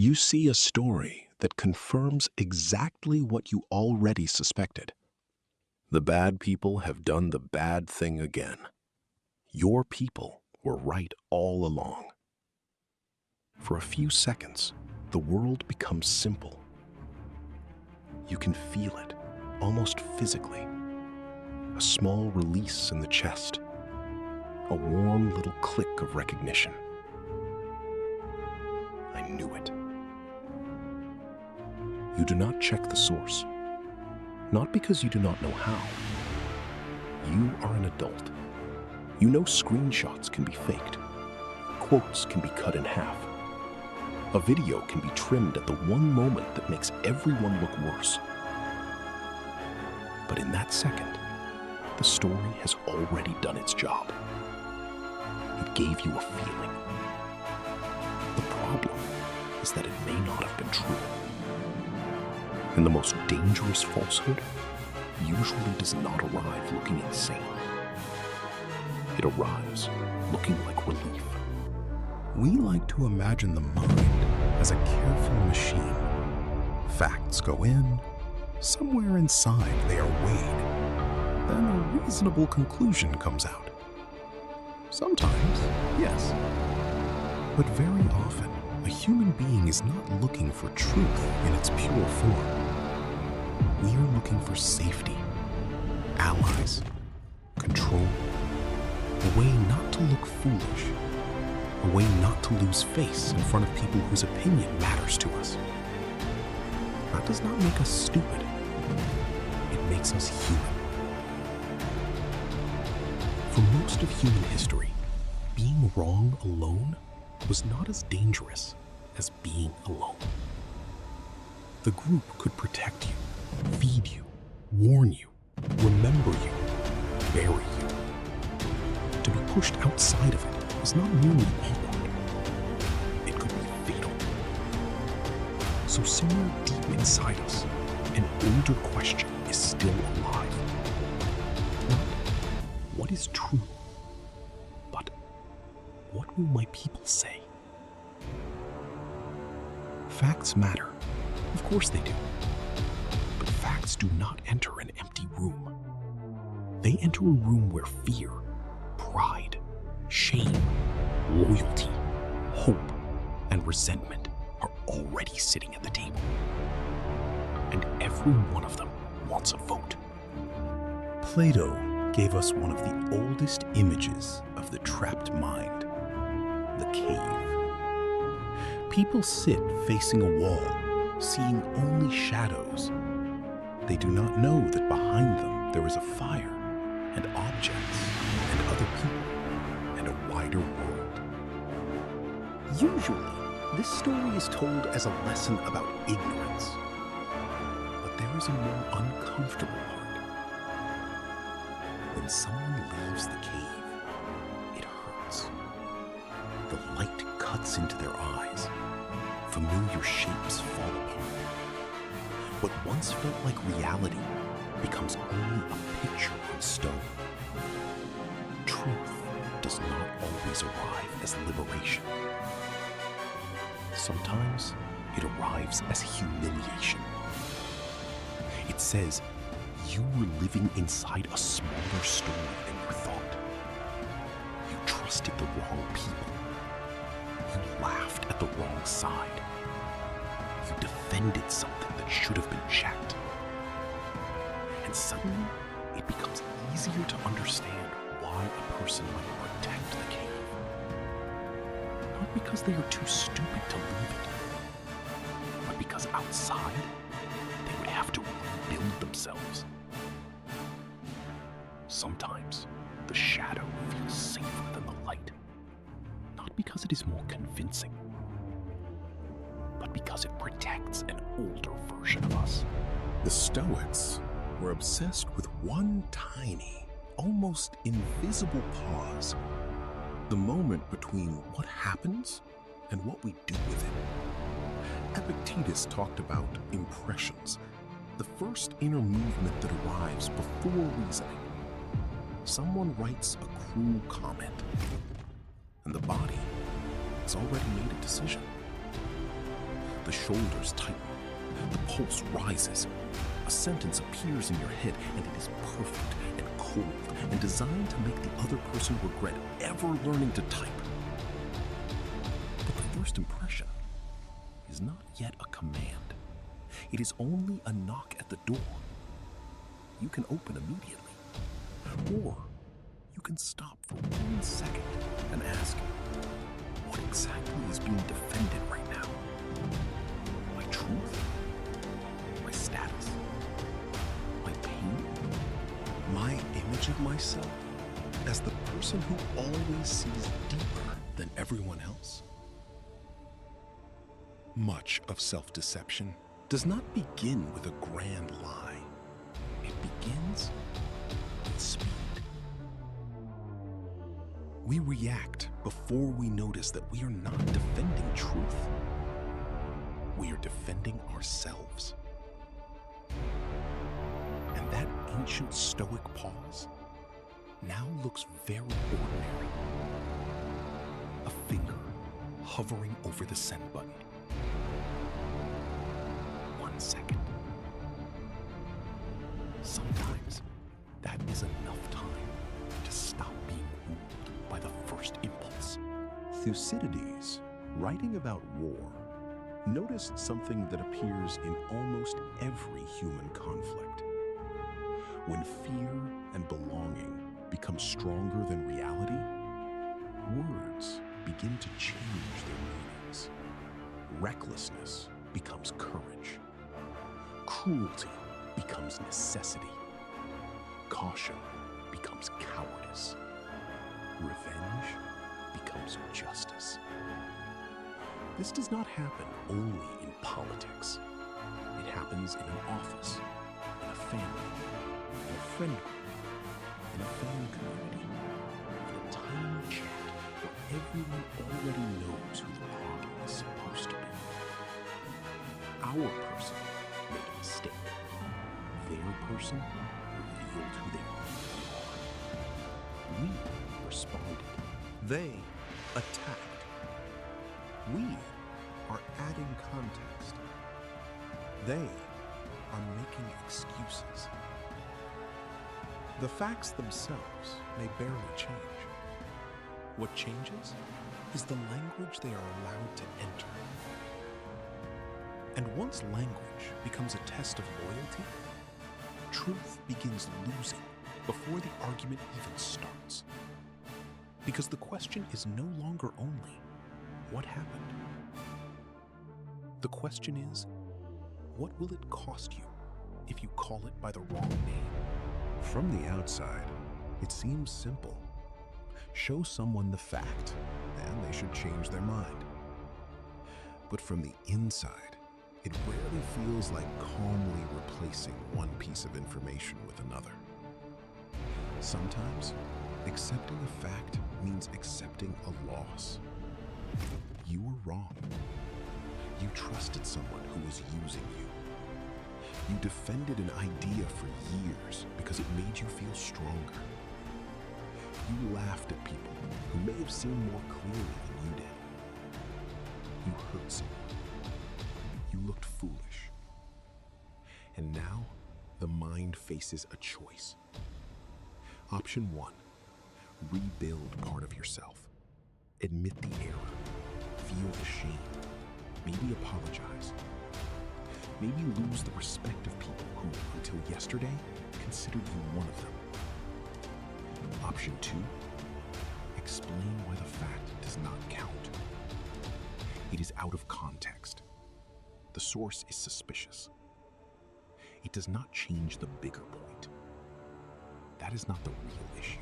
You see a story that confirms exactly what you already suspected. The bad people have done the bad thing again. Your people were right all along. For a few seconds, the world becomes simple. You can feel it, almost physically. A small release in the chest. A warm little click of recognition. I knew it. You do not check the source. Not because you do not know how. You are an adult. You know screenshots can be faked. Quotes can be cut in half. A video can be trimmed at the one moment that makes everyone look worse. But in that second, the story has already done its job. It gave you a feeling. The problem is that it may not have been true. And the most dangerous falsehood usually does not arrive looking insane. It arrives looking like relief. We like to imagine the mind as a careful machine. Facts go in, somewhere inside they are weighed. Then a reasonable conclusion comes out. Sometimes, yes. But very often, a human being is not looking for truth in its pure form. We are looking for safety, allies, control, a way not to look foolish, a way not to lose face in front of people whose opinion matters to us. That does not make us stupid. It makes us human. For most of human history, being wrong alone was not as dangerous as being alone. The group could protect you, feed you, warn you, remember you, bury you. To be pushed outside of it was not merely awkward. It could be fatal. So somewhere deep inside us, an older question is still alive. Not what is true, but what will my people say? Facts matter. Of course they do. But facts do not enter an empty room. They enter a room where fear, pride, shame, loyalty, hope, and resentment are already sitting at the table. And every one of them wants a vote. Plato gave us one of the oldest images of the trapped mind, the cave. People sit facing a wall, seeing only shadows. They do not know that behind them there is a fire, and objects, and other people, and a wider world. Usually, this story is told as a lesson about ignorance. But there is a more uncomfortable part. When someone leaves the cave, it hurts. The light cuts into their eyes. Familiar shapes fall apart. What once felt like reality becomes only a picture on stone. Truth does not always arrive as liberation. Sometimes it arrives as humiliation. It says, you were living inside a smaller story than you thought. You trusted the wrong people. You laughed at the wrong side. You defended something that should have been checked. And suddenly, it becomes easier to understand why a person might protect the cave. Not because they are too stupid to leave it, but because outside, they would have to rebuild themselves. Sometimes, the shadow feels safer than the light. Not because it is more convincing, but because it protects an older version of us. The Stoics were obsessed with one tiny, almost invisible pause. The moment between what happens and what we do with it. Epictetus talked about impressions, the first inner movement that arrives before reasoning. Someone writes a cruel comment, and the body has already made a decision. The shoulders tighten. The pulse rises. A sentence appears in your head, and it is perfect and cold and designed to make the other person regret ever learning to type. But the first impression is not yet a command. It is only a knock at the door. You can open immediately, or you can stop for 1 second and ask, what exactly is being defended right now? My truth? My status? My pain? My image of myself as the person who always sees deeper than everyone else? Much of self-deception does not begin with a grand lie. It begins with speed. We react before we notice that we are not defending truth. We are defending ourselves. And that ancient Stoic pause now looks very ordinary. A finger hovering over the send button. 1 second. Sometimes that is enough time to stop being ruled by the first impulse. Thucydides, writing about war, noticed something that appears in almost every human conflict. When fear and belonging become stronger than reality, words begin to change their meanings. Recklessness becomes courage. Cruelty becomes necessity. Caution becomes cowardice. Revenge becomes justice. This does not happen only in politics. It happens in an office, in a family, in a friend group, in a fan community, in a tiny chat where everyone already knows who the problem is supposed to be. Our person made a mistake. Their person revealed who they really are. We responded. They attacked. We are adding context. They are making excuses. The facts themselves may barely change. What changes is the language they are allowed to enter. And once language becomes a test of loyalty, truth begins losing before the argument even starts. Because the question is no longer only, what happened? The question is, what will it cost you if you call it by the wrong name? From the outside, it seems simple. Show someone the fact, and they should change their mind. But from the inside, it rarely feels like calmly replacing one piece of information with another. Sometimes, accepting a fact means accepting a loss. You were wrong. You trusted someone who was using you. You defended an idea for years because it made you feel stronger. You laughed at people who may have seen more clearly than you did. You hurt someone. You looked foolish. And now, the mind faces a choice. Option 1, rebuild part of yourself. Admit the error. Feel the shame. Maybe apologize. Maybe lose the respect of people who, until yesterday, considered you one of them. Option 2, explain why the fact does not count. It is out of context. The source is suspicious. It does not change the bigger point. That is not the real issue.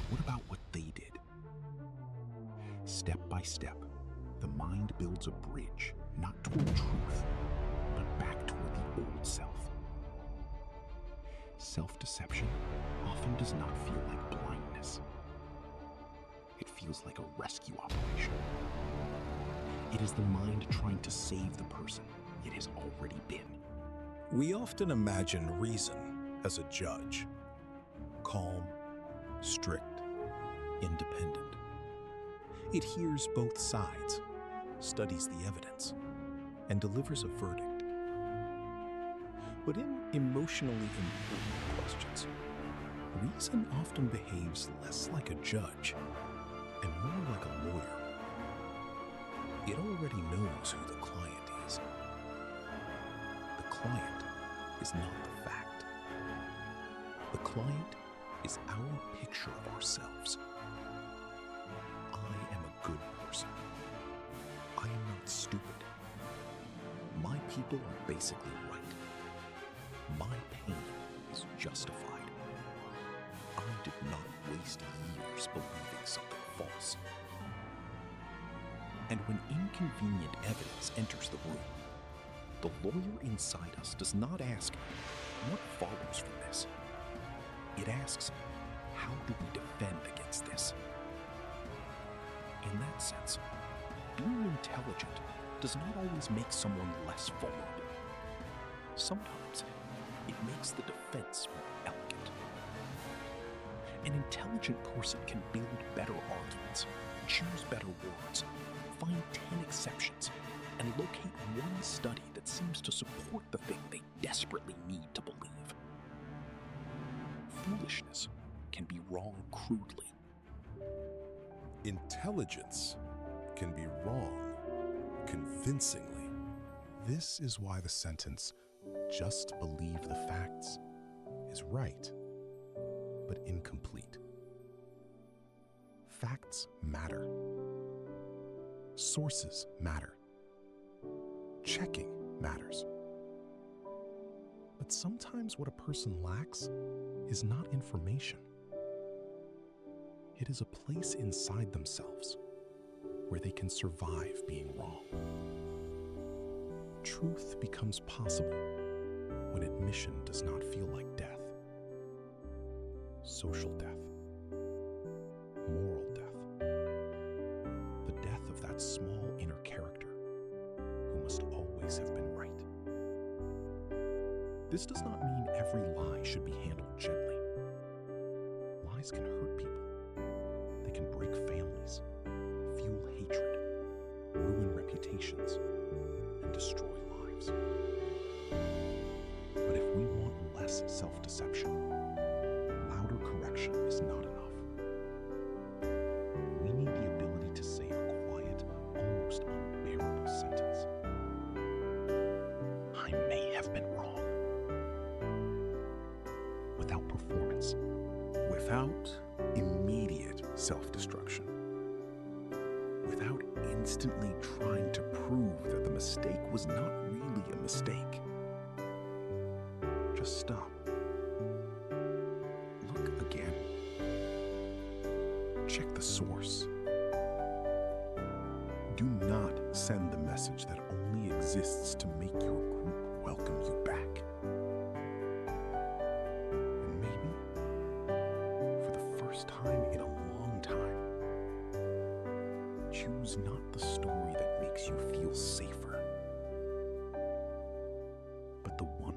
What about what they did? Step by step, the mind builds a bridge, not toward truth, but back toward the old self. Self-deception often does not feel like blindness. It feels like a rescue operation. It is the mind trying to save the person it has already been. We often imagine reason as a judge, calm, strict, independent. It hears both sides, studies the evidence, and delivers a verdict. But in emotionally important questions, reason often behaves less like a judge and more like a lawyer. It already knows who the client is. The client is not the fact. The client is our picture of ourselves. I am a good person. I am not stupid. My people are basically right. My pain is justified. I did not waste years believing something false. And when inconvenient evidence enters the room, the lawyer inside us does not ask, what follows from this? It asks, how do we defend against this? In that sense, being intelligent does not always make someone less vulnerable. Sometimes it makes the defense more elegant. An intelligent person can build better arguments, choose better words, find 10 exceptions, and locate one study that seems to support the thing they desperately need to believe. Foolishness can be wrong crudely. Intelligence can be wrong convincingly. This is why the sentence, "just believe the facts," is right, but incomplete. Facts matter. Sources matter. Checking matters. But sometimes what a person lacks is not information. It is a place inside themselves where they can survive being wrong. Truth becomes possible when admission does not feel like death. Social death. Moral death. The death of that small inner character who must always have been right. This does not mean every lie should be handled gently. Lies can hurt people. They can break families, fuel hatred, ruin reputations, and destroy lives. But if we want less self-deception, louder correction is not enough. We need the ability to say a quiet, almost unbearable sentence. I may have been wrong. Without performance, without immediate self-destruction, without instantly trying to prove that the mistake was not really a mistake. Just stop. Look again. Check the source. Do not send the message that only exists to make your group welcome you back. And maybe, for the first time in a long time, choose not the story that makes you feel safer, but the one